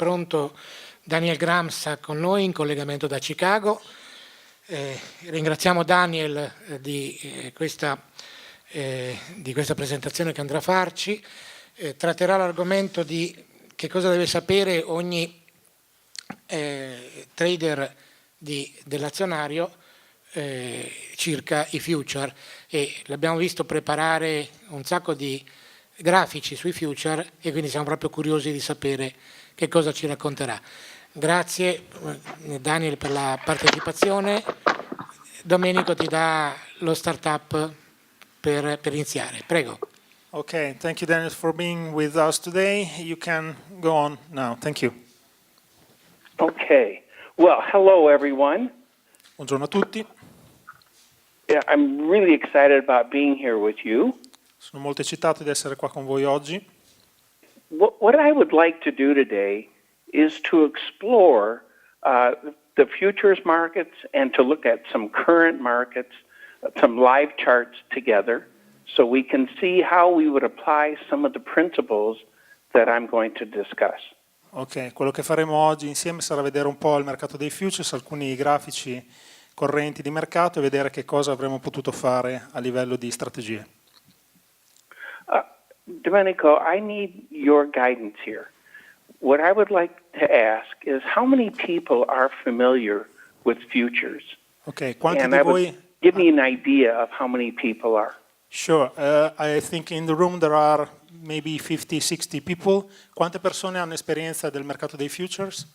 pronto Daniel Gramza con noi in collegamento da Chicago. Ringraziamo Daniel di questa presentazione che andrà a farci. Tratterà l'argomento di che cosa deve sapere ogni trader dell'azionario circa i future, e l'abbiamo visto preparare un sacco di grafici sui future e quindi siamo proprio curiosi di sapere che cosa ci racconterà. Grazie Daniel per la partecipazione. Domenico ti dà lo startup per iniziare, prego. Okay, thank you Daniel for being with us today. You can go on now. Thank you. Okay. Well, hello everyone. Buongiorno a tutti. Yeah, I'm really excited about being here with you. Sono molto eccitato di essere qua con voi oggi. What I would like to do today is to explore the futures markets and to look at some current markets, some live charts together, so we can see how we would apply some of the principles that I'm going to discuss. Ok, quello che faremo oggi insieme sarà vedere un po' il mercato dei futures, alcuni grafici correnti di mercato e vedere che cosa avremmo potuto fare a livello di strategie. Domenico, I need your guidance here. What I would like to ask is how many people are familiar with futures? Ok, quanti and di I voi... would give me an idea of how many people are. Sure, I think in the room there are maybe 50, 60 people. Quante persone hanno esperienza del mercato dei futures?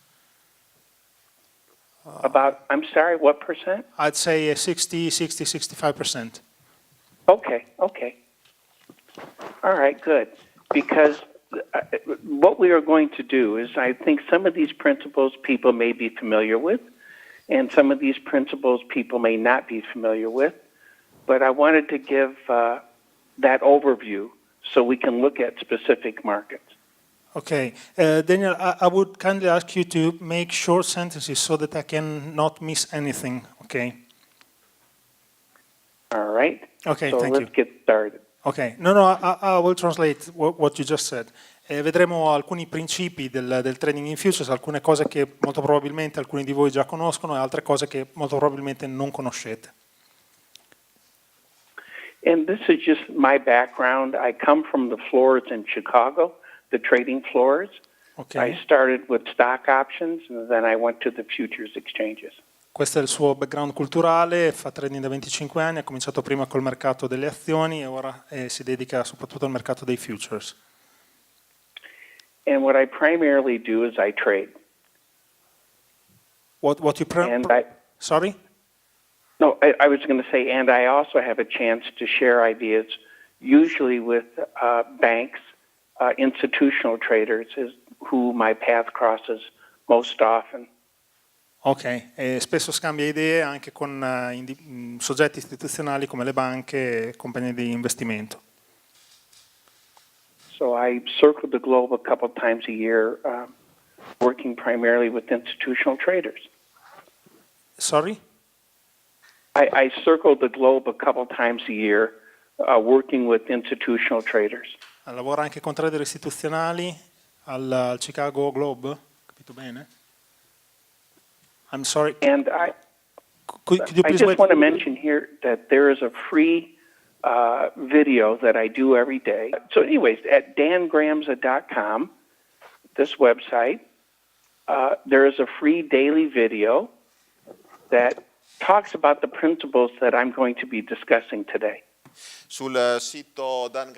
About, I'm sorry, what percent? I'd say 60, 65%. Okay. All right, good. Because what we are going to do is I think some of these principles people may be familiar with, and some of these principles people may not be familiar with. But I wanted to give that overview so we can look at specific markets. Okay, Daniel, I would kindly ask you to make short sentences so that I can not miss anything, okay? All right. Okay, so thank you. let's get started. Ok, no, I will translate what you just said. Vedremo alcuni principi del trading in futures, alcune cose che molto probabilmente alcuni di voi già conoscono e altre cose che molto probabilmente non conoscete. And this is just my background. I come from the floors in Chicago, the trading floors. Okay. I started with stock options and then I went to the futures exchanges. Questo è il suo background culturale, fa trading da 25 anni, ha cominciato prima col mercato delle azioni e ora si dedica soprattutto al mercato dei futures. And what I primarily do is I trade. What you Sorry? No, I was going to say, and I also have a chance to share ideas, usually with banks, institutional traders, is who my path crosses most often. Ok, e spesso scambia idee anche con soggetti istituzionali come le banche e compagnie di investimento. So I circle the globe a couple times a year, working primarily with institutional traders. Sorry? I circle the globe a couple times a year, working with institutional traders. Lavora anche con trader istituzionali al Chicago Globe, capito bene? I'm sorry. And I please just wait? want to mention here that there is a free video that I do every day. So anyways, at dangramza.com, this website, there is a free daily video that talks about the principles that I'm going to be discussing today. Sul sito dagli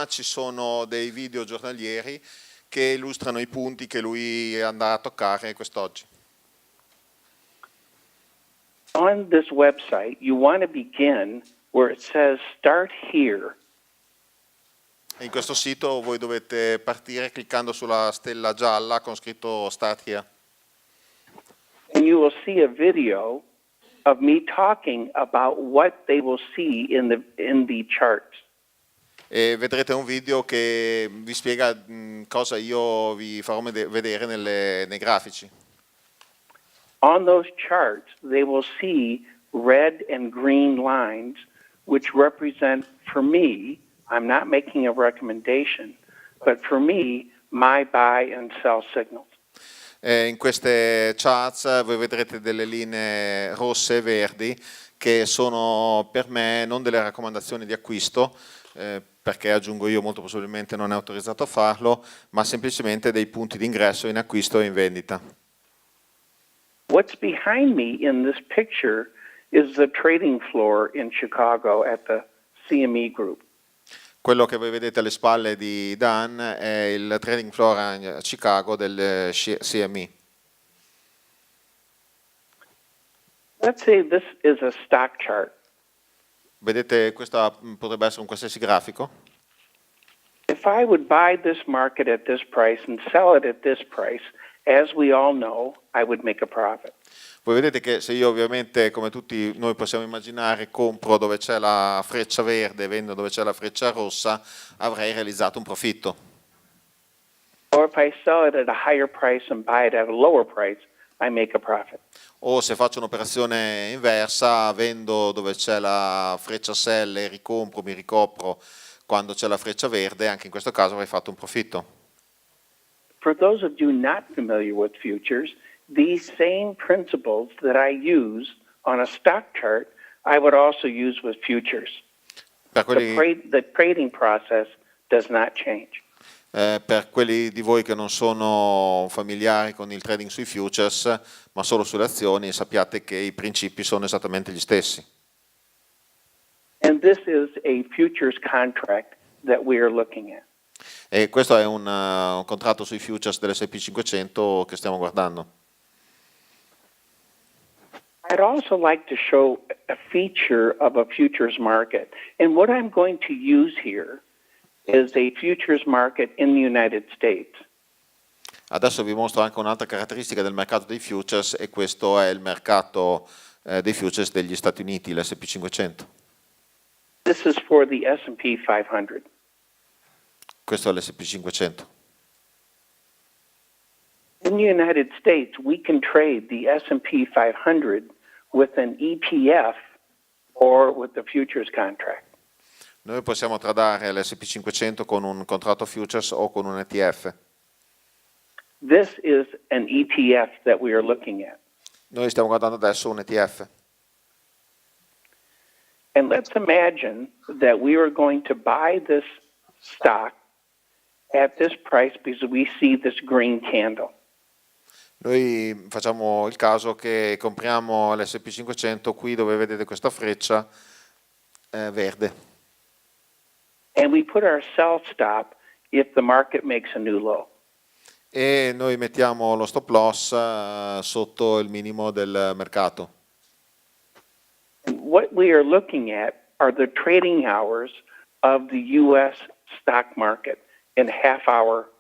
ci sono dei video giornalieri che illustrano i punti che lui andrà a toccare quest'oggi. On this website, you want to begin where it says start here. In questo sito voi dovete partire cliccando sulla stella gialla con scritto Start Here. And you will see a video of me talking about what they will see in the charts. E vedrete un video che vi spiega cosa io vi farò vedere nei grafici. On those charts, they will see red and green lines, which represent, for me, I'm not making a recommendation, but for me, my buy and sell signals. In queste charts voi vedrete delle linee rosse e verdi che sono per me non delle raccomandazioni di acquisto, perché aggiungo io molto possibilmente non è autorizzato a farlo, ma semplicemente dei punti di ingresso in acquisto e in vendita. What's behind me in this picture is the trading floor in Chicago at the CME Group. Quello che voi vedete alle spalle di Dan è il trading floor a Chicago del CME. Let's say this is a stock chart. Vedete, questo potrebbe essere un qualsiasi grafico. If I would buy this market at this price and sell it at this price, as we all know, I would make a profit. Voi vedete che se io ovviamente, come tutti noi possiamo immaginare, compro dove c'è la freccia verde e vendo dove c'è la freccia rossa, avrei realizzato un profitto. Or if I sell it at a higher price and buy it at a lower price, I make a profit. O se faccio un'operazione inversa, vendo dove c'è la freccia sell e ricompro, mi ricopro quando c'è la freccia verde, anche in questo caso avrei fatto un profitto. For those of you not familiar with futures, these same principles that I use on a stock chart, I would also use with futures. Per quelli, The trading process does not change. per quelli di voi che non sono familiari con il trading sui futures, ma solo sulle azioni, sappiate che i principi sono esattamente gli stessi. And this is a futures contract that we are looking at. E questo è un contratto sui futures dell'S&P 500 che stiamo guardando. I'd also like to show a feature of a futures market. And what I'm going to use here is a futures market in the United States. Adesso vi mostro anche un'altra caratteristica del mercato dei futures, e questo è il mercato dei futures degli Stati Uniti, l'S&P 500. This is for the S&P 500. Questo è l'S&P 500. In the United States, we can trade the S&P 500 with an ETF or with the futures contract. Noi possiamo tradare l'S&P 500 con un contratto futures o con un ETF. This is an ETF that we are looking at. Noi stiamo guardando adesso un ETF. And let's imagine that we are going to buy this stock at this price because we see this green candle. Noi facciamo il caso che compriamo l'S&P 500 qui dove vedete questa freccia verde. And we put our sell stop if the market makes a new low. E noi mettiamo lo stop loss sotto il minimo del mercato. And what we are looking at are the trading hours of the U.S. stock market in half-hour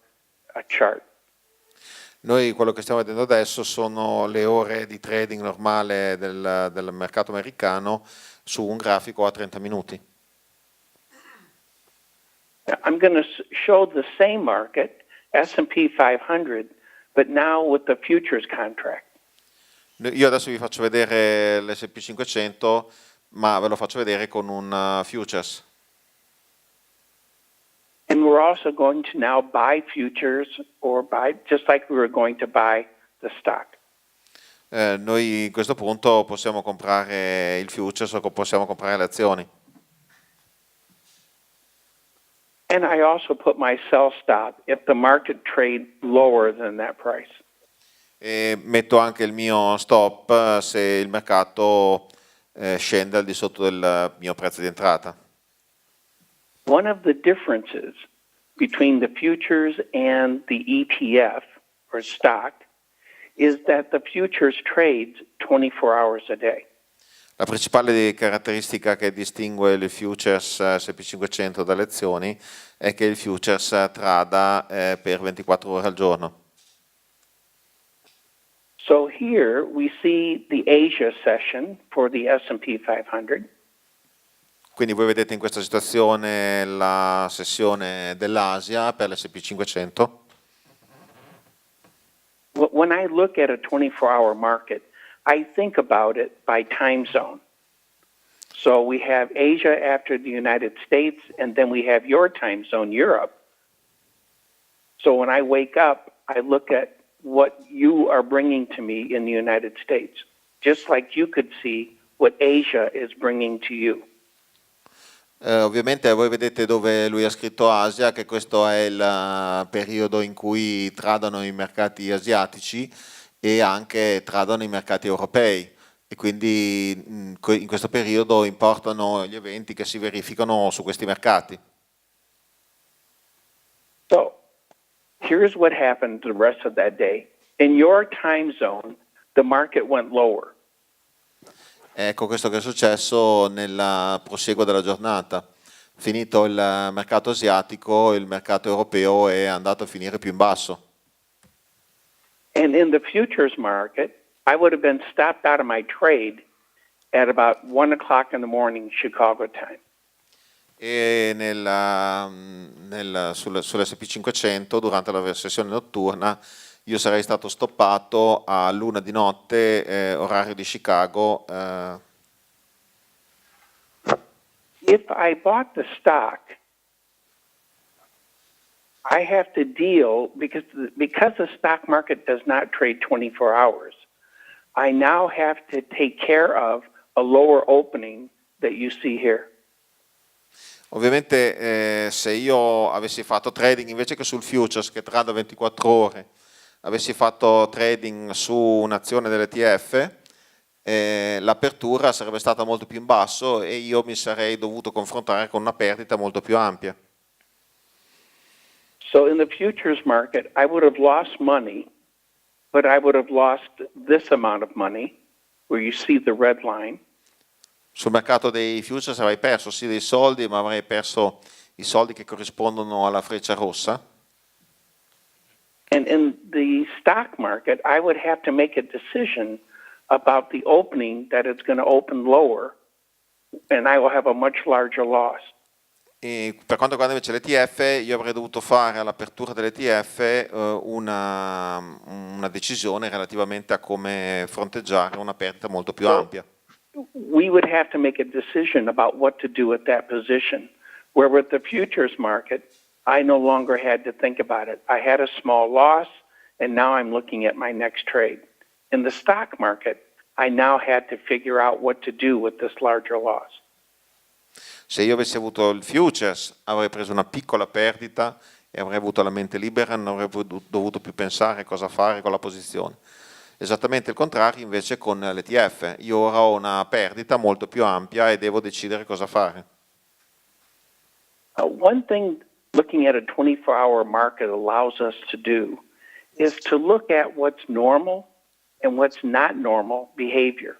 chart. Noi quello che stiamo vedendo adesso sono le ore di trading normale del mercato americano su un grafico a 30 minuti. I'm going to show the same market, S&P 500, but now with the futures contract. Io adesso vi faccio vedere l'S&P 500, ma ve lo faccio vedere con un futures. And we're also going to now buy futures or buy, just like we were going to buy the stock. Noi a questo punto possiamo comprare il futures o possiamo comprare le azioni. And I also put my sell stop if the market trades lower than that price. E metto anche il mio stop se il mercato scende al di sotto del mio prezzo di entrata. One of the differences between the futures and the ETF or stock is that the futures trades 24 hours a day. La principale caratteristica che distingue il futures S&P 500 dalle azioni è che il futures trada per 24 ore al giorno. So here we see the Asia session for the S&P 500. Quindi voi vedete in questa situazione la sessione dell'Asia per l'S&P 500. When I look at a 24-hour market, I think about it by time zone. So we have Asia after the United States, and then we have your time zone, Europe. So when I wake up, I look at what you are bringing to me in the United States, just like you could see what Asia is bringing to you. Ovviamente voi vedete dove lui ha scritto Asia, che questo è il periodo in cui tradono i mercati asiatici e anche tradono i mercati europei, e quindi in questo periodo importano gli eventi che si verificano su questi mercati. So here's what happened the rest of that day. In your time zone, the market went lower. Ecco questo che è successo nel proseguo della giornata. Finito il mercato asiatico, il mercato europeo è andato a finire più in basso. And in the futures market, I would have been stopped out of my trade at about 1 o'clock in the morning Chicago time. E sull'S&P 500 durante la sessione notturna io sarei stato stoppato all'1 di notte, orario di Chicago. If I bought the stock, I have to deal, because the stock market does not trade 24 hours, I now have to take care of a lower opening that you see here. Ovviamente se io avessi fatto trading invece che sul futures che trada 24 ore, avessi fatto trading su un'azione dell'ETF, l'apertura sarebbe stata molto più in basso e io mi sarei dovuto confrontare con una perdita molto più ampia. So in the futures market, I would have lost money, but I would have lost this amount of money, where you see the red line. Sul mercato dei futures avrei perso sì dei soldi, ma avrei perso i soldi che corrispondono alla freccia rossa. And in the stock market, I would have to make a decision about the opening that it's going to open lower, and I will have a much larger loss. E per quanto riguarda invece l'ETF, io avrei dovuto fare all'apertura dell'ETF una decisione relativamente a come fronteggiare una perdita molto più ampia. We would have to make a decision about what to do at that position, where with the futures market, I no longer had to think about it. I had a small loss, and now I'm looking at my next trade. In the stock market, I now had to figure out what to do with this larger loss. Se io avessi avuto il futures avrei preso una piccola perdita e avrei avuto la mente libera, non avrei dovuto più pensare cosa fare con la posizione. Esattamente il contrario invece con l'ETF, io ora ho una perdita molto più ampia e devo decidere cosa fare. One thing looking at a 24-hour market allows us to do is to look at what's normal and what's not normal behavior.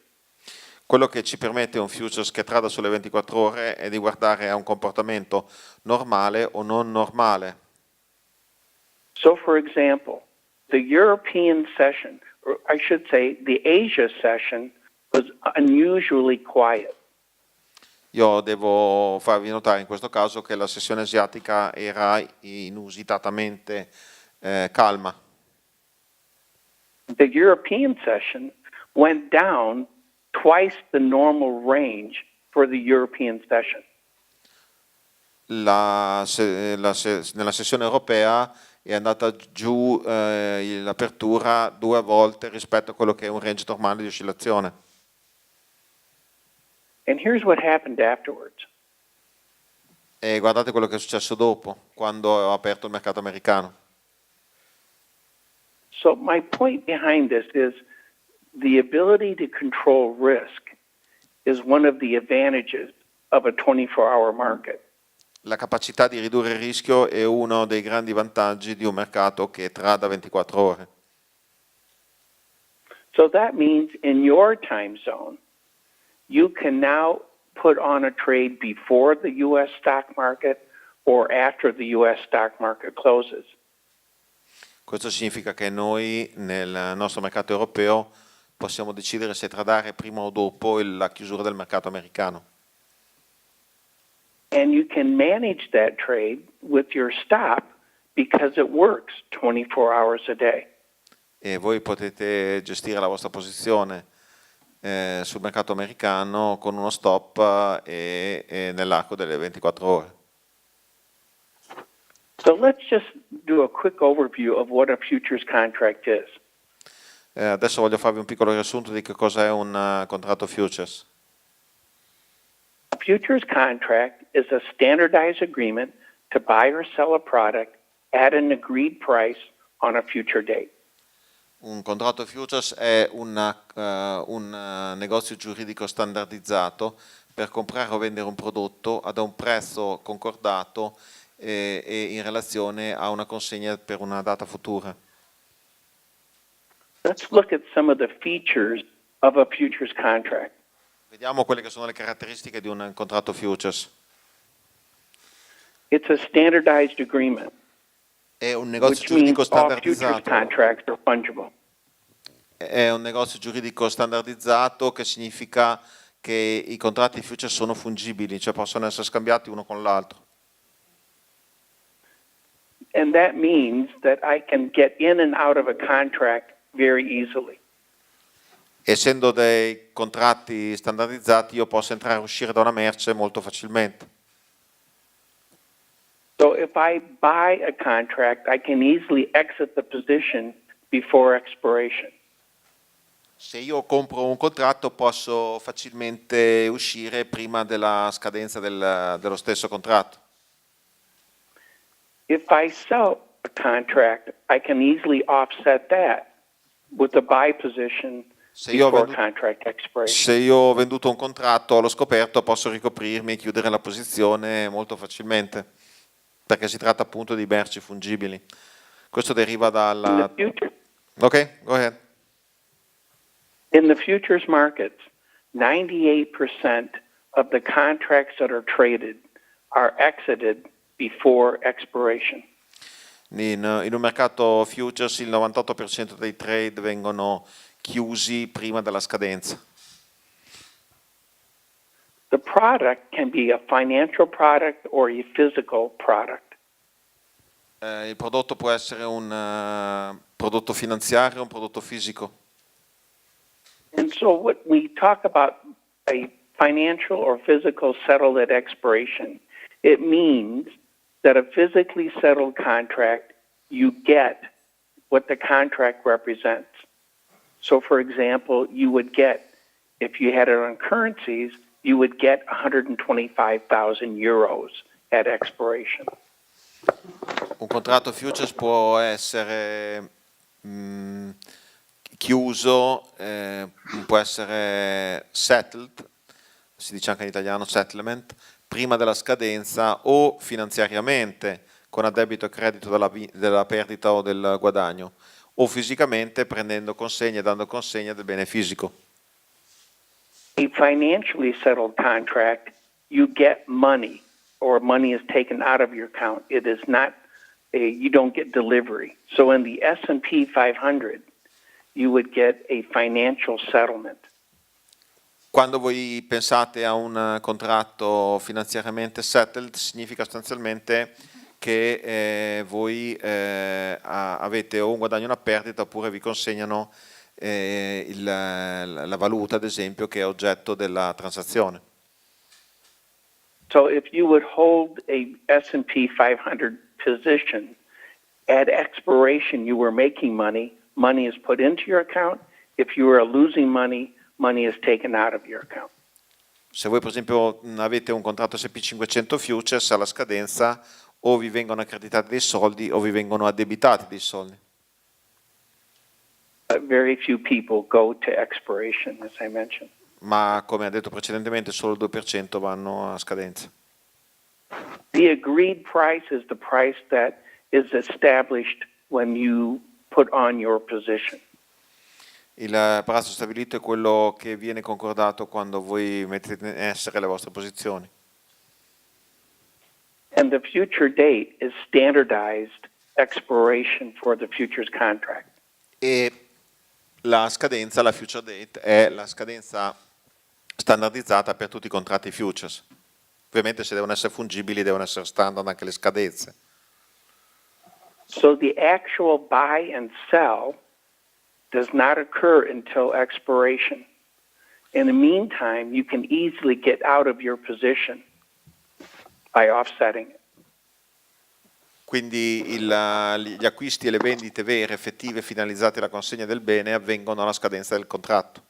Quello che ci permette un futures che trada sulle 24 ore è di guardare a un comportamento normale o non normale. So for example, the European session, or I should say the Asia session, was unusually quiet. Io devo farvi notare in questo caso che la sessione asiatica era inusitatamente calma. The European session went down twice the normal range for the European session. Nella sessione europea è andata giù l'apertura 2 volte rispetto a quello che è un range normale di oscillazione. And here's what happened afterwards. E guardate quello che è successo dopo, quando ho aperto il mercato americano. So my point behind this is the ability to control risk is one of the advantages of a 24-hour market. La capacità di ridurre il rischio è uno dei grandi vantaggi di un mercato che trada 24 ore. So that means in your time zone, you can now put on a trade before the U.S. stock market or after the U.S. stock market closes. Questo significa che noi nel nostro mercato europeo possiamo decidere se tradare prima o dopo la chiusura del mercato americano. And you can manage that trade with your stop because it works 24 hours a day. E voi potete gestire la vostra posizione sul mercato americano con uno stop e nell'arco delle 24 ore. So let's just do a quick overview of what a futures contract is. Adesso voglio farvi un piccolo riassunto di che cosa è un contratto futures. A futures contract is a standardized agreement to buy or sell a product at an agreed price on a future date. Un contratto futures è un negozio giuridico standardizzato per comprare o vendere un prodotto ad un prezzo concordato e in relazione a una consegna per una data futura. Let's look at some of the features of a futures contract. Vediamo quelle che sono le caratteristiche di un contratto futures. It's a standardized agreement, È un negozio which giuridico means all futures standardizzato. contracts are fungible. È un negozio giuridico standardizzato che significa che i contratti futures sono fungibili, cioè possono essere scambiati uno con l'altro. And that means that I can get in and out of a contract very easily. Essendo dei contratti standardizzati, io posso entrare e uscire da una merce molto facilmente. So if I buy a contract, I can easily exit the position before expiration. Se io compro un contratto, posso facilmente uscire prima della scadenza dello stesso contratto. If I sell a contract, I can easily offset that with the buy position before contract expiration. Se io ho venduto un contratto allo scoperto, posso ricoprirmi e chiudere la posizione molto facilmente, perché si tratta appunto di merci fungibili. Questo deriva dalla... Ok, go ahead. In the futures markets, 98% of the contracts that are traded are exited before expiration. In un mercato futures il 98% dei trade vengono chiusi prima della scadenza. The product can be a financial product or a physical product. Il prodotto può essere un prodotto finanziario o un prodotto fisico. And so when we talk about a financial or physical settled at expiration, it means that a physically settled contract, you get what the contract represents. So for example, you would get, if you had it on currencies, you would get 125,000 euros at expiration. Un contratto futures può essere chiuso, può essere settled, si dice anche in italiano settlement, prima della scadenza o finanziariamente con addebito e credito della perdita o del guadagno, o fisicamente prendendo consegna e dando consegna del bene fisico. A financially settled contract, you get money or money is taken out of your account. It is not you don't get delivery. So in the S&P 500, you would get a financial settlement. Quando voi pensate a un contratto finanziariamente settled, significa sostanzialmente che voi avete o un guadagno o una perdita, oppure vi consegnano la valuta, ad esempio, che è oggetto della transazione. So if you would hold a S&P 500 position, at expiration you were making money, money is put into your account. If you are losing money, money is taken out of your account. Se voi per esempio avete un contratto S&P 500 futures, alla scadenza o vi vengono accreditati dei soldi o vi vengono addebitati dei soldi. Very few people go to expiration, as I mentioned. Ma come ha detto precedentemente, solo il 2% vanno a scadenza. The agreed price is the price that is established when you put on your position. Il prezzo stabilito è quello che viene concordato quando voi mettete in essere le vostre posizioni. And the future date is standardized expiration for the futures contract. E la scadenza, la future date, è la scadenza standardizzata per tutti i contratti futures. Ovviamente se devono essere fungibili devono essere standard anche le scadenze. So the actual buy and sell does not occur until expiration. In the meantime, you can easily get out of your position by offsetting it. Quindi gli acquisti e le vendite vere, effettive, finalizzate alla consegna del bene avvengono alla scadenza del contratto.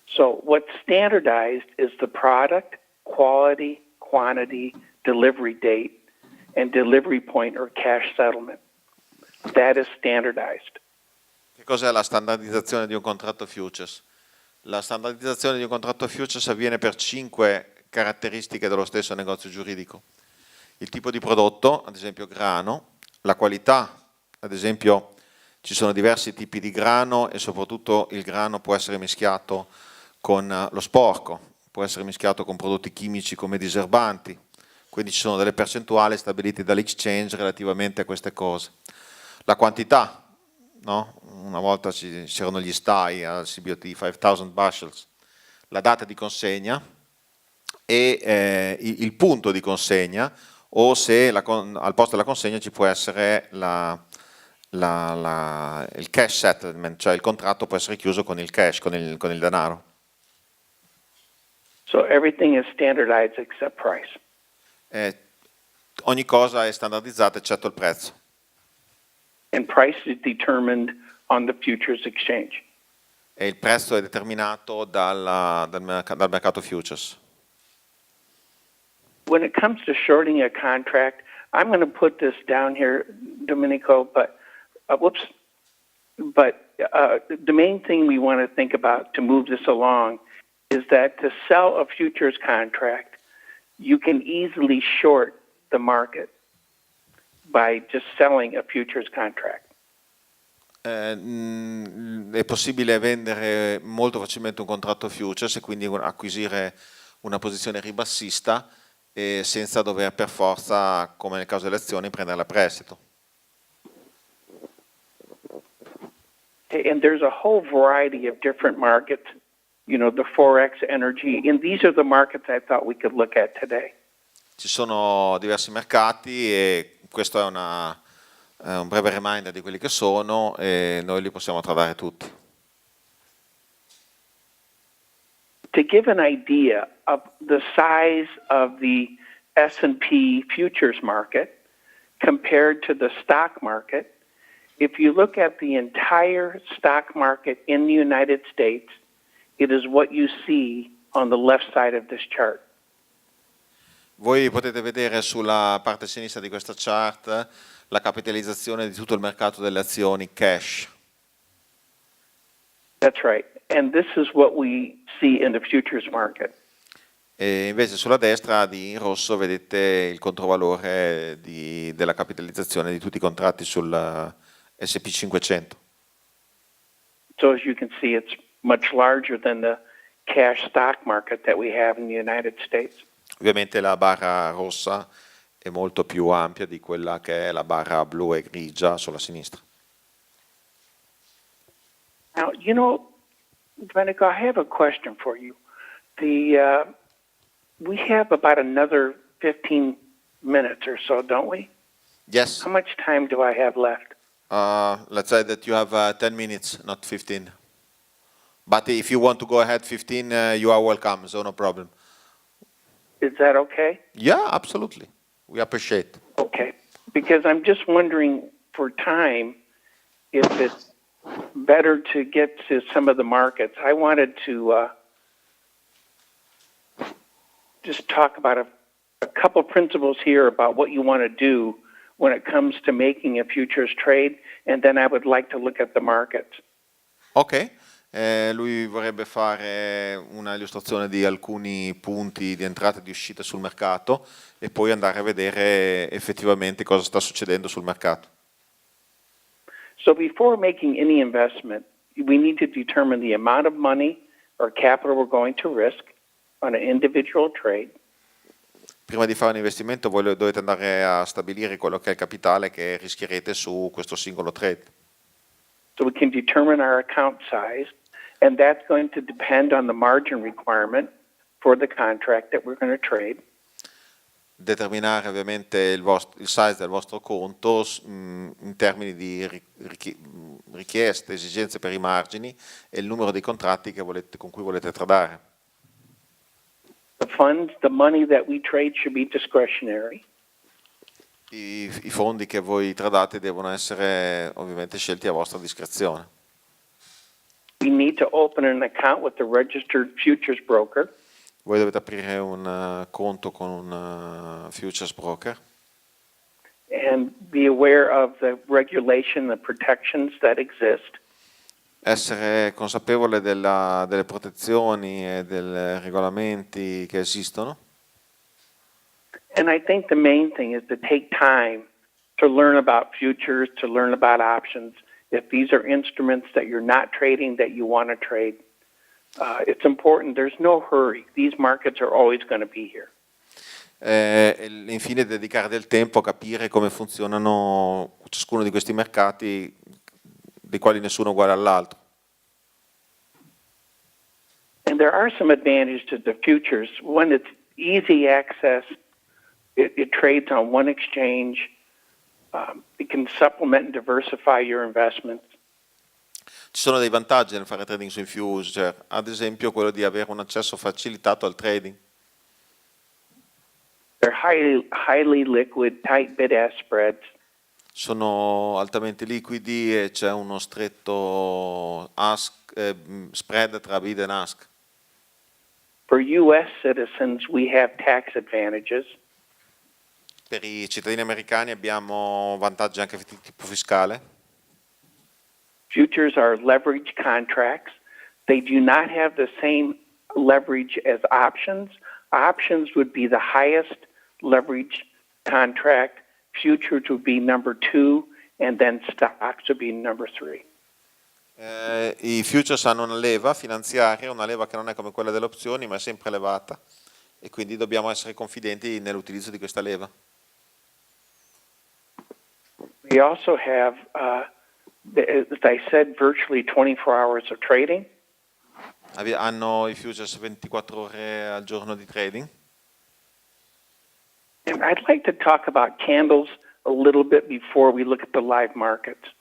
So what's standardized is the product, quality, quantity, delivery date, and delivery point or cash settlement. That is standardized. Che cos'è la standardizzazione di un contratto futures? La standardizzazione di un contratto futures avviene per 5 caratteristiche dello stesso negozio giuridico. Il tipo di prodotto, ad esempio grano, la qualità, ad esempio ci sono diversi tipi di grano e soprattutto il grano può essere mischiato con lo sporco, può essere mischiato con prodotti chimici come diserbanti, quindi ci sono delle percentuali stabilite dall'exchange relativamente a queste cose. La quantità, no? Una volta c'erano gli STI al CBOT, 5000 bushels, la data di consegna e il punto di consegna, o se al posto della consegna ci può essere il cash settlement, cioè il contratto può essere chiuso con il cash, con il denaro. So everything is standardized except price. Ogni cosa è standardizzata eccetto il prezzo. And price is determined on the futures exchange. E il prezzo è determinato dal mercato futures. When it comes to shorting a contract, I'm going to put this down here, Domenico, but the main thing we want to think about to move this along is that to sell a futures contract, you can easily short the market by just selling a futures contract. È possibile vendere molto facilmente un contratto futures e quindi acquisire una posizione ribassista senza dover per forza, come nel caso delle azioni, prenderla a prestito. And there's a whole variety of different markets, you know, the Forex, energy, and these are the markets I thought we could look at today. Ci sono diversi mercati e questo è un breve reminder di quelli che sono e noi li possiamo tradare tutti. To give an idea of the size of the S&P futures market compared to the stock market, if you look at the entire stock market in the United States, it is what you see on the left side of this chart. Voi potete vedere sulla parte sinistra di questa chart la capitalizzazione di tutto il mercato delle azioni cash. That's right. And this is what we see in the futures market. E invece sulla destra in rosso vedete il controvalore della capitalizzazione di tutti i contratti sul S&P 500. So as you can see, it's much larger than the cash stock market that we have in the United States. Ovviamente la barra rossa è molto più ampia di quella che è la barra blu e grigia sulla sinistra. Now, you know, Domenico, I have a question for you. We have about another 15 minutes or so, don't we? Yes. How much time do I have left? Let's say that you have 10 minutes, not 15. But if you want to go ahead 15, you are welcome, so no problem. Is that okay? Yeah, absolutely. We appreciate. Okay. Because I'm just wondering for time if it's better to get to some of the markets. I wanted to just talk about a couple principles here about what you want to do when it comes to making a futures trade, and then I would like to look at the markets. Ok, lui vorrebbe fare una illustrazione di alcuni punti di entrata e di uscita sul mercato e poi andare a vedere effettivamente cosa sta succedendo sul mercato. So before making any investment, we need to determine the amount of money or capital we're going to risk on an individual trade. Prima di fare un investimento voi dovete andare a stabilire quello che è il capitale che rischierete su questo singolo trade. So we can determine our account size, and that's going to depend on the margin requirement for the contract that we're going to trade. Determinare ovviamente il size del vostro conto in termini di richieste, esigenze per i margini e il numero dei contratti con cui volete tradare. The funds, the money that we trade should be discretionary. I fondi che voi tradate devono essere ovviamente scelti a vostra discrezione. You need to open an account with the registered futures broker. Voi dovete aprire un conto con un futures broker And be aware of the regulation, the protections that exist. essere consapevole delle protezioni e dei regolamenti che esistono. And I think the main thing is to take time to learn about futures, to learn about options. If these are instruments that you're not trading that you want to trade, it's important. There's no hurry. These markets are always going to be here. E infine dedicare del tempo a capire come funzionano ciascuno di questi mercati, dei quali nessuno è uguale all'altro. And there are some advantages to the futures. One, it's easy access. It trades on one exchange. It can supplement and diversify your investments. Ci sono dei vantaggi nel fare trading sui future, ad esempio quello di avere un accesso facilitato al trading. They're highly liquid, tight bid-ask spreads. Sono altamente liquidi e c'è uno stretto spread tra bid e ask. For U.S. citizens, we have tax advantages. Per i cittadini americani abbiamo vantaggi anche di tipo fiscale. Futures are leverage contracts. They do not have the same leverage as options. Options would be the highest leverage contract. Futures would be number 2, and then stocks would be number 3. I futures hanno una leva finanziaria, una leva che non è come quella delle opzioni, ma è sempre elevata, e quindi dobbiamo essere confidenti nell'utilizzo di questa leva. We also have, as I said, virtually 24 hours of trading. Hanno i futures 24 ore al giorno di trading. And I'd like to talk about candles a little bit before we look at the live markets.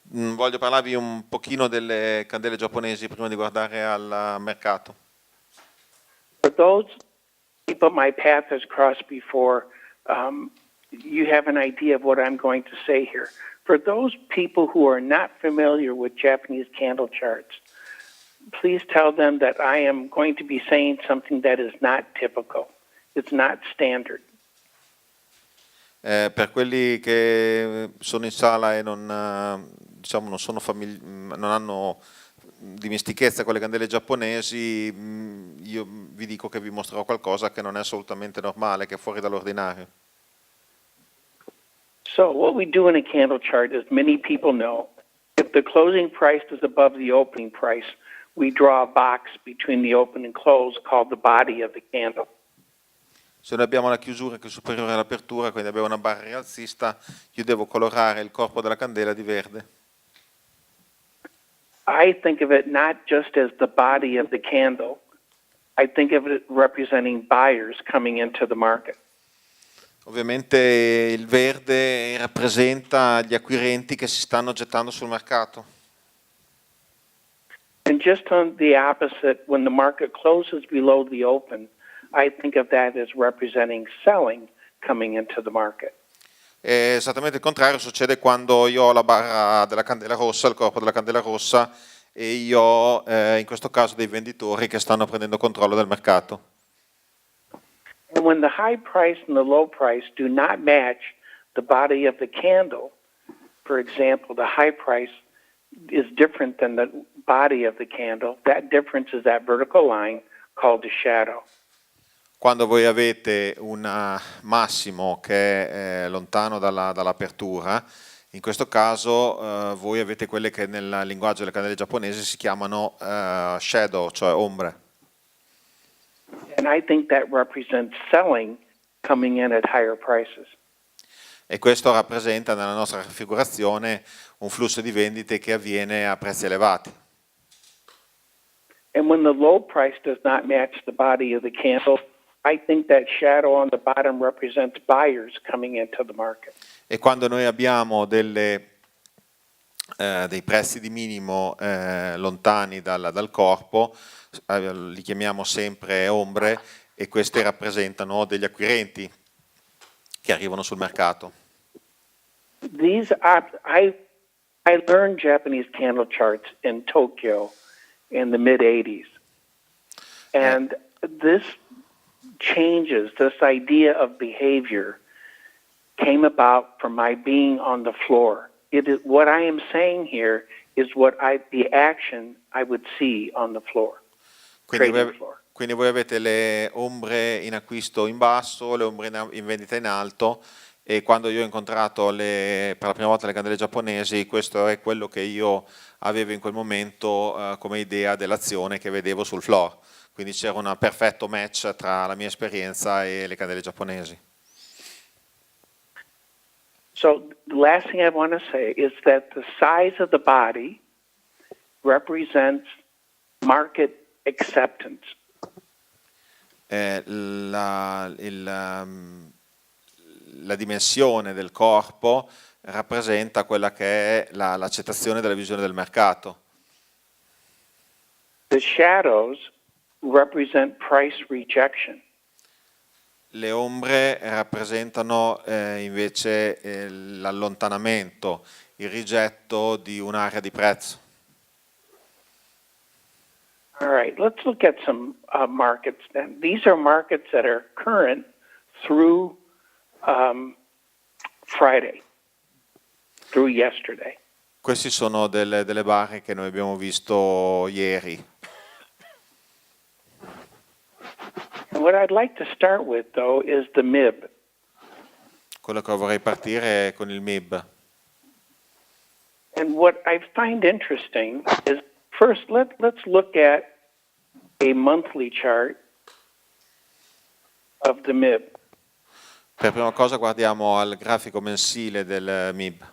Voglio parlarvi un pochino delle candele giapponesi prima di guardare al mercato. For those people my path has crossed before, you have an idea of what I'm going to say here. For those people who are not familiar with Japanese candle charts, please tell them that I am going to be saying something that is not typical. It's not standard. Per quelli che sono in sala e non hanno dimestichezza con le candele giapponesi, io vi dico che vi mostrerò qualcosa che non è assolutamente normale, che è fuori dall'ordinario. So what we do in a candle chart, as many people know, if the closing price is above the opening price, we draw a box between the open and close called the body of the candle. Se noi abbiamo la chiusura che è superiore all'apertura, quindi abbiamo una barra rialzista, io devo colorare il corpo della candela di verde. I think of it not just as the body of the candle. I think of it representing buyers coming into the market. Ovviamente il verde rappresenta gli acquirenti che si stanno gettando sul mercato. And just on the opposite, when the market closes below the open, I think of that as representing selling coming into the market. E esattamente il contrario succede quando io ho la barra della candela rossa, il corpo della candela rossa, e io ho in questo caso dei venditori che stanno prendendo controllo del mercato. And when the high price and the low price do not match the body of the candle, for example, the high price is different than the body of the candle, that difference is that vertical line called the shadow. Quando voi avete un massimo che è lontano dall'apertura, in questo caso voi avete quelle che nel linguaggio delle candele giapponesi si chiamano shadow, cioè ombre. And I think that represents selling coming in at higher prices. E questo rappresenta nella nostra raffigurazione un flusso di vendite che avviene a prezzi elevati. And when the low price does not match the body of the candle, I think that shadow on the bottom represents buyers coming into the market. E quando noi abbiamo dei prezzi di minimo lontani dal corpo, li chiamiamo sempre ombre, e queste rappresentano degli acquirenti che arrivano sul mercato. I learned Japanese candle charts in Tokyo in the mid 80s. And this idea of behavior came about from my being on the floor. What I am saying here is the action I would see on the floor. Quindi voi avete le ombre in acquisto in basso, le ombre in vendita in alto, e quando io ho incontrato per la prima volta le candele giapponesi, questo è quello che io avevo in quel momento come idea dell'azione che vedevo sul floor. Quindi c'era un perfetto match tra la mia esperienza e le candele giapponesi. So the last thing I want to say is that the size of the body represents market acceptance. La dimensione del corpo rappresenta quella che è l'accettazione della visione del mercato. The shadows represent price rejection. Le ombre rappresentano invece l'allontanamento, il rigetto di un'area di prezzo. All right, let's look at some markets then. These are markets that are current through Friday, through yesterday. Queste sono delle barre che noi abbiamo visto ieri. And what I'd like to start with, though, is the MIB. Quello che vorrei partire è con il MIB. And what I find interesting is, first, let's look at a monthly chart of the MIB. Per prima cosa guardiamo al grafico mensile del MIB.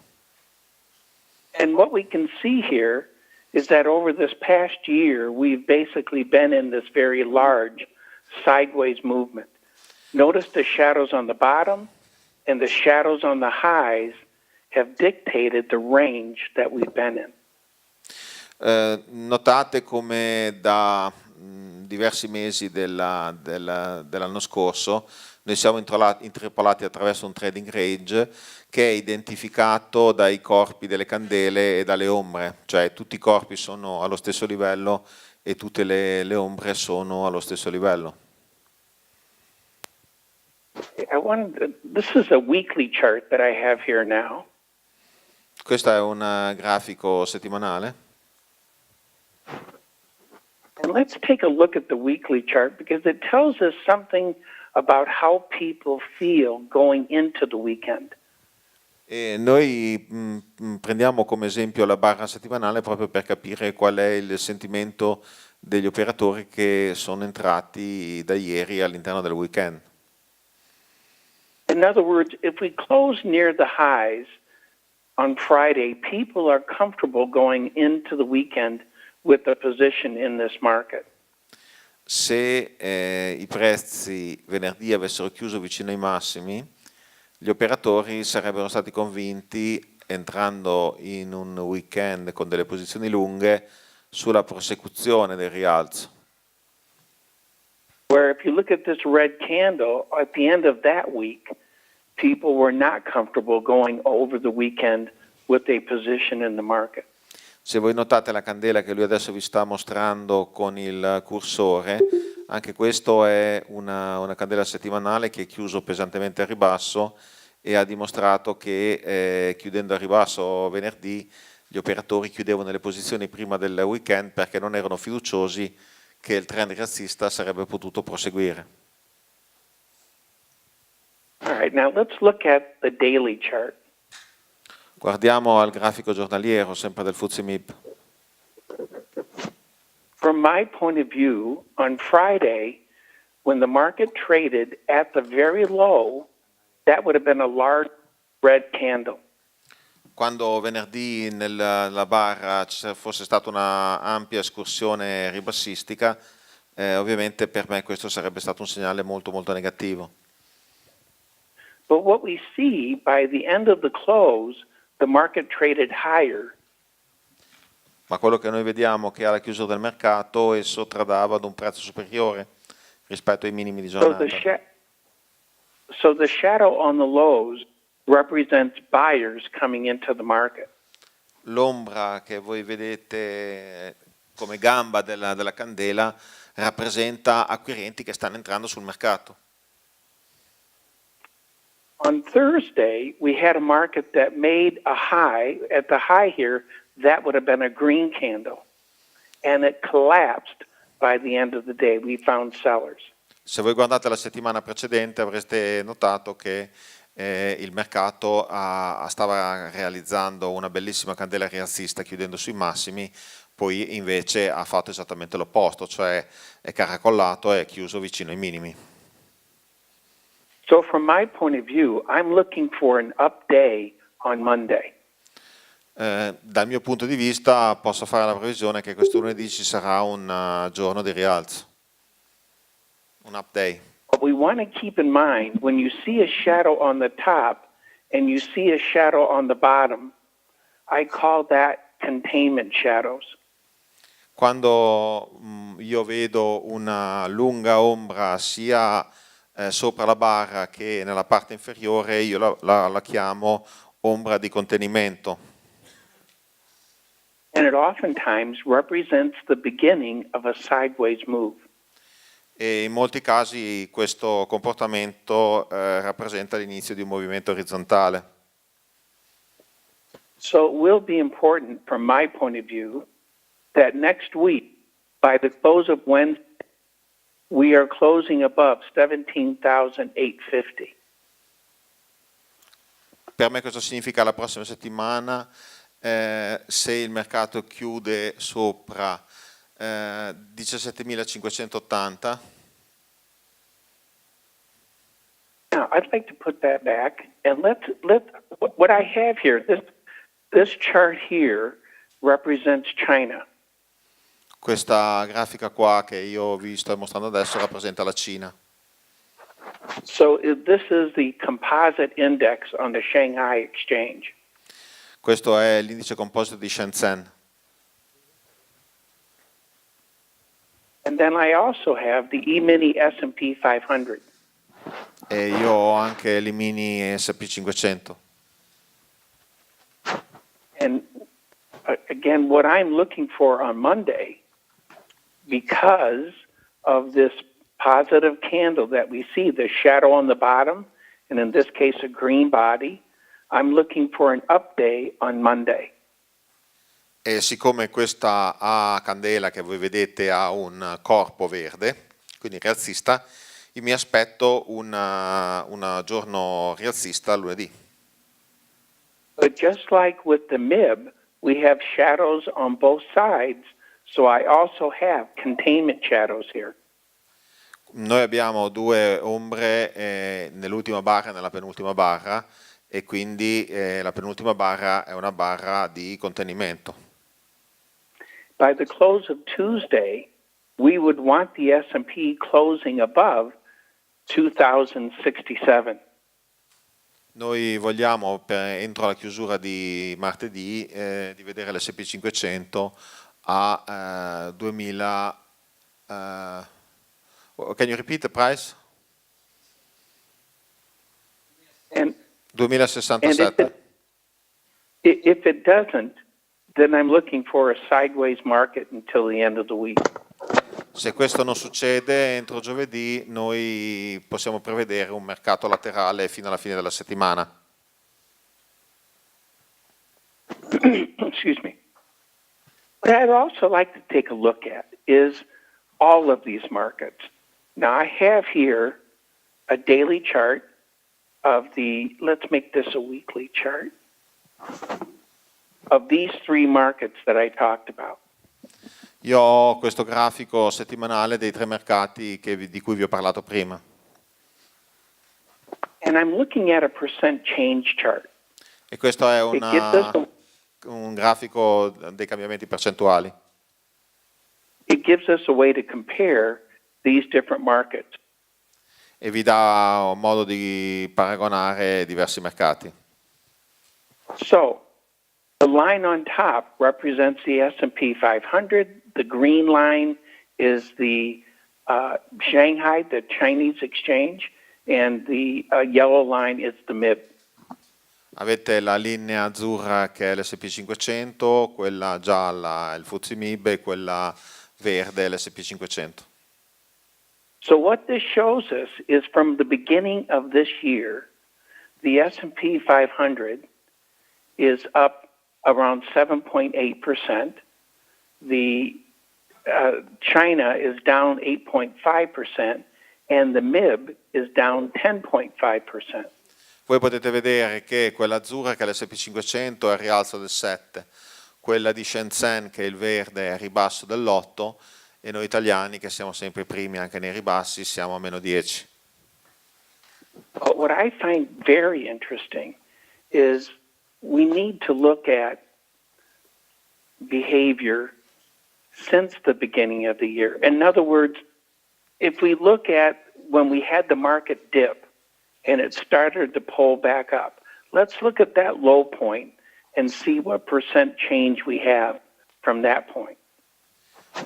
And what we can see here is that over this past year, we've basically been in this very large sideways movement. Notice the shadows on the bottom and the shadows on the highs have dictated the range that we've been in. Notate come da diversi mesi dell'anno scorso noi siamo intrappolati attraverso un trading range che è identificato dai corpi delle candele e dalle ombre, cioè tutti i corpi sono allo stesso livello e tutte le ombre sono allo stesso livello. This is a weekly chart that I have here now. Questo è un grafico settimanale. And let's take a look at the weekly chart because it tells us something about how people feel going into the weekend. E noi prendiamo come esempio la barra settimanale proprio per capire qual è il sentimento degli operatori che sono entrati da ieri all'interno del weekend. In other words, if we close near the highs on Friday, people are comfortable going into the weekend with a position in this market. Se i prezzi venerdì avessero chiuso vicino ai massimi, gli operatori sarebbero stati convinti, entrando in un weekend con delle posizioni lunghe, sulla prosecuzione del rialzo. Where if you look at this red candle, at the end of that week, people were not comfortable going over the weekend with a position in the market. Se voi notate la candela che lui adesso vi sta mostrando con il cursore, anche questo è una candela settimanale che è chiuso pesantemente a ribasso e ha dimostrato che chiudendo a ribasso venerdì gli operatori chiudevano le posizioni prima del weekend perché non erano fiduciosi che il trend rialzista sarebbe potuto proseguire. All right, now let's look at the daily chart. Guardiamo al grafico giornaliero, sempre del FTSE MIB. From my point of view, on Friday, when the market traded at the very low, that would have been a large red candle. Quando venerdì nella barra ci fosse stata una ampia escursione ribassistica, ovviamente per me questo sarebbe stato un segnale molto molto negativo. But what we see by the end of the close, the market traded higher. Ma quello che noi vediamo è che alla chiusura del mercato esso tradava ad un prezzo superiore rispetto ai minimi di giornata. So the shadow on the lows represents buyers coming into the market. L'ombra che voi vedete come gamba della candela rappresenta acquirenti che stanno entrando sul mercato. On Thursday, we had a market that made a high. At the high here, that would have been a green candle. And it collapsed by the end of the day. We found sellers. Se voi guardate la settimana precedente avreste notato che il mercato stava realizzando una bellissima candela rialzista chiudendo sui massimi, poi invece ha fatto esattamente l'opposto, cioè è caracollato e è chiuso vicino ai minimi. So from my point of view, I'm looking for an up day on Monday. Dal mio punto di vista posso fare la previsione che questo lunedì ci sarà un giorno di rialzo, un up day. But we want to keep in mind, when you see a shadow on the top and you see a shadow on the bottom, I call that containment shadows. Quando io vedo una lunga ombra sia sopra la barra che nella parte inferiore, io la chiamo ombra di contenimento. And it oftentimes represents the beginning of a sideways move. E in molti casi questo comportamento rappresenta l'inizio di un movimento orizzontale. So it will be important from my point of view that next week, by the close of Wednesday, we are closing above 17,850. Per me questo significa la prossima settimana, se il mercato chiude sopra 17.580. Now, I'd like to put that back, and let's what I have here, this chart here represents China. Questa grafica qua che io vi sto mostrando adesso rappresenta la Cina. So this is the composite index on the Shanghai Exchange. Questo è l'indice composito di Shenzhen. And then I also have the E-mini S&P 500. E io ho anche l'E-mini S&P 500. And again, what I'm looking for on Monday, because of this positive candle that we see, the shadow on the bottom, and in this case a green body, I'm looking for an up day on Monday. E siccome questa candela che voi vedete ha un corpo verde, quindi rialzista, io mi aspetto un giorno rialzista lunedì. But just like with the MIB, we have shadows on both sides, so I also have containment shadows here. Noi abbiamo due ombre nell'ultima barra e nella penultima barra, e quindi la penultima barra è una barra di contenimento. By the close of Tuesday, we would want the S&P closing above 2,067. Noi vogliamo entro la chiusura di martedì di vedere l'S&P 500 a 2000. Can you repeat the price? 2067. And if it doesn't, then I'm looking for a sideways market until the end of the week. Se questo non succede entro giovedì, noi possiamo prevedere un mercato laterale fino alla fine della settimana. Excuse me. What I'd also like to take a look at is all of these markets. Now I have here a daily chart of let's make this a weekly chart, of these three markets that I talked about. Io ho questo grafico settimanale dei tre mercati di cui vi ho parlato prima. And I'm looking at a percent change chart. E questo è un grafico dei cambiamenti percentuali. It gives us a way to compare these different markets. E vi dà un modo di paragonare diversi mercati. So, the line on top represents the S&P 500. The green line is the Shanghai, the Chinese exchange, and the yellow line is the MIB. Avete la linea azzurra che è l'S&P 500, quella gialla è il FTSE MIB e quella verde è l'S&P 500. So what this shows us is from the beginning of this year, the S&P 500 is up around 7.8%. The China is down 8.5%, and the MIB is down 10.5%. Voi potete vedere che quella azzurra, che è l'S&P 500, è il rialzo del 7, quella di Shenzhen, che è il verde, è il ribasso dell'8, e noi italiani, che siamo sempre i primi anche nei ribassi, siamo a meno 10. But what I find very interesting is we need to look at behavior since the beginning of the year. In other words, if we look at when we had the market dip and it started to pull back up, let's look at that low point and see what percent change we have from that point.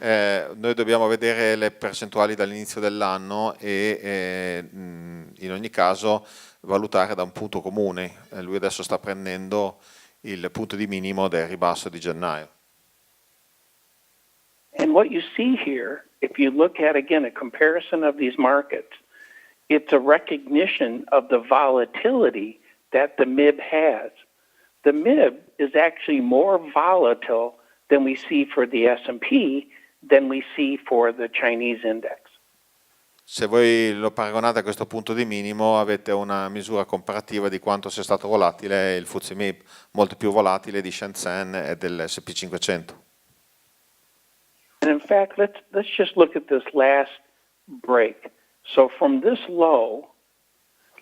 Noi dobbiamo vedere le percentuali dall'inizio dell'anno e in ogni caso valutare da un punto comune. Lui adesso sta prendendo il punto di minimo del ribasso di gennaio. And what you see here, if you look at, again, a comparison of these markets, it's a recognition of the volatility that the MIB has. The MIB is actually more volatile than we see for the S&P than we see for the Chinese index. Se voi lo paragonate a questo punto di minimo, avete una misura comparativa di quanto sia stato volatile il FTSE MIB, molto più volatile di Shenzhen e dell'S&P 500. And in fact, let's just look at this last break. So from this low,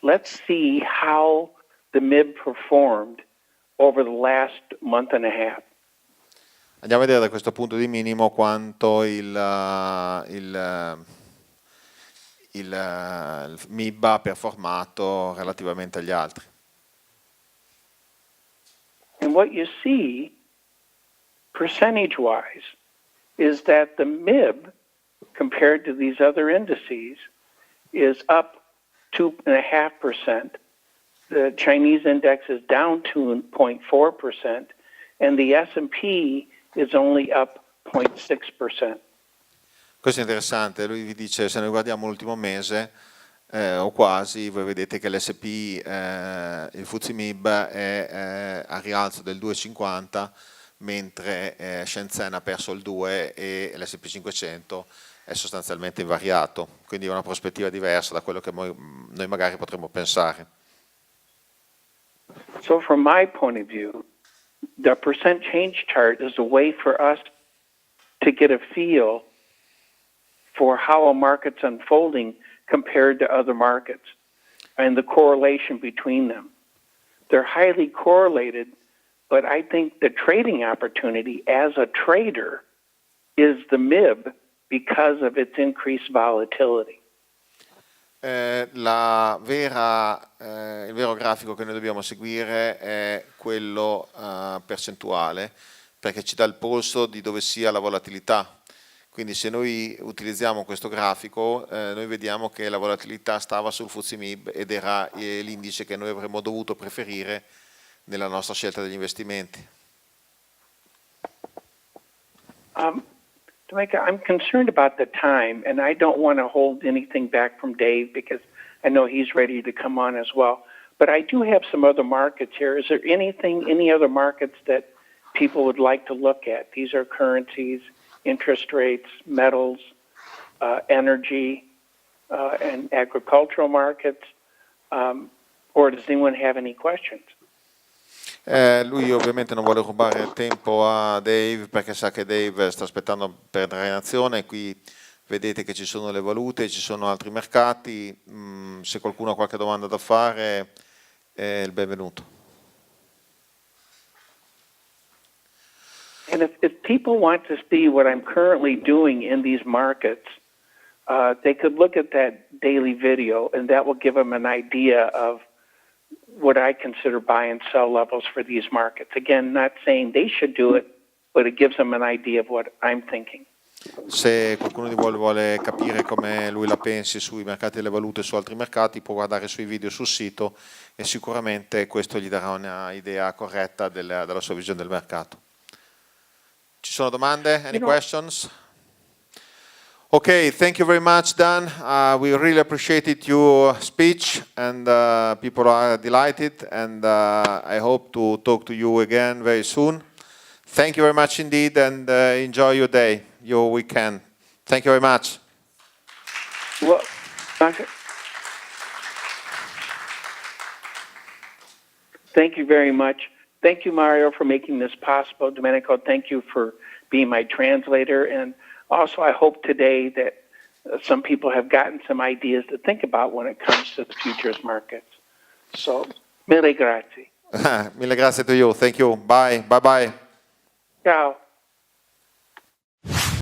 let's see how the MIB performed over the last month and a half. Andiamo a vedere da questo punto di minimo quanto il MIB ha performato relativamente agli altri. And what you see, percentage-wise, is that the MIB, compared to these other indices, is up 2.5%. The Chinese index is down 2.4%, and the S&P is only up 0.6%. Questo è interessante, lui vi dice, se noi guardiamo l'ultimo mese o quasi, voi vedete che l'S&P, il FTSE MIB è a rialzo del 2,50, mentre Shenzhen ha perso il 2 e l'S&P 500 è sostanzialmente invariato, quindi è una prospettiva diversa da quello che noi magari potremmo pensare. So from my point of view, the percent change chart is a way for us to get a feel for how a market's unfolding compared to other markets and the correlation between them. They're highly correlated, but I think the trading opportunity as a trader is the MIB because of its increased volatility. Il vero grafico che noi dobbiamo seguire è quello percentuale, perché ci dà il polso di dove sia la volatilità. Quindi se noi utilizziamo questo grafico, noi vediamo che la volatilità stava sul FTSE MIB ed era l'indice che noi avremmo dovuto preferire nella nostra scelta degli investimenti. I'm concerned about the time, and I don't want to hold anything back from Dave because I know he's ready to come on as well. But I do have some other markets here. Is there any other markets that people would like to look at? These are currencies, interest rates, metals, energy, and agricultural markets. Or does anyone have any questions? Lui ovviamente non vuole rubare tempo a Dave perché sa che Dave sta aspettando per entrare in azione. Qui vedete che ci sono le valute, ci sono altri mercati. Se qualcuno ha qualche domanda da fare è il benvenuto. And if people want to see what I'm currently doing in these markets, they could look at that daily video and that will give them an idea of what I consider buy and sell levels for these markets. Again, not saying they should do it, but it gives them an idea of what I'm thinking. Se qualcuno di voi vuole capire come lui la pensi sui mercati delle valute e su altri mercati, può guardare i suoi video sul sito e sicuramente questo gli darà un'idea corretta della sua visione del mercato. Ci sono domande? Any questions? Okay, thank you very much, Dan. We really appreciated your speech, and people are delighted, and I hope to talk to you again very soon. Thank you very much indeed, and enjoy your day, your weekend. Thank you very much. Well, thank you very much. Thank you, Mario, for making this possible. Domenico, thank you for being my translator. And also, I hope today that some people have gotten some ideas to think about when it comes to the futures markets. So, mille grazie. Mille grazie to you. Thank you. Bye. Bye-bye. Ciao.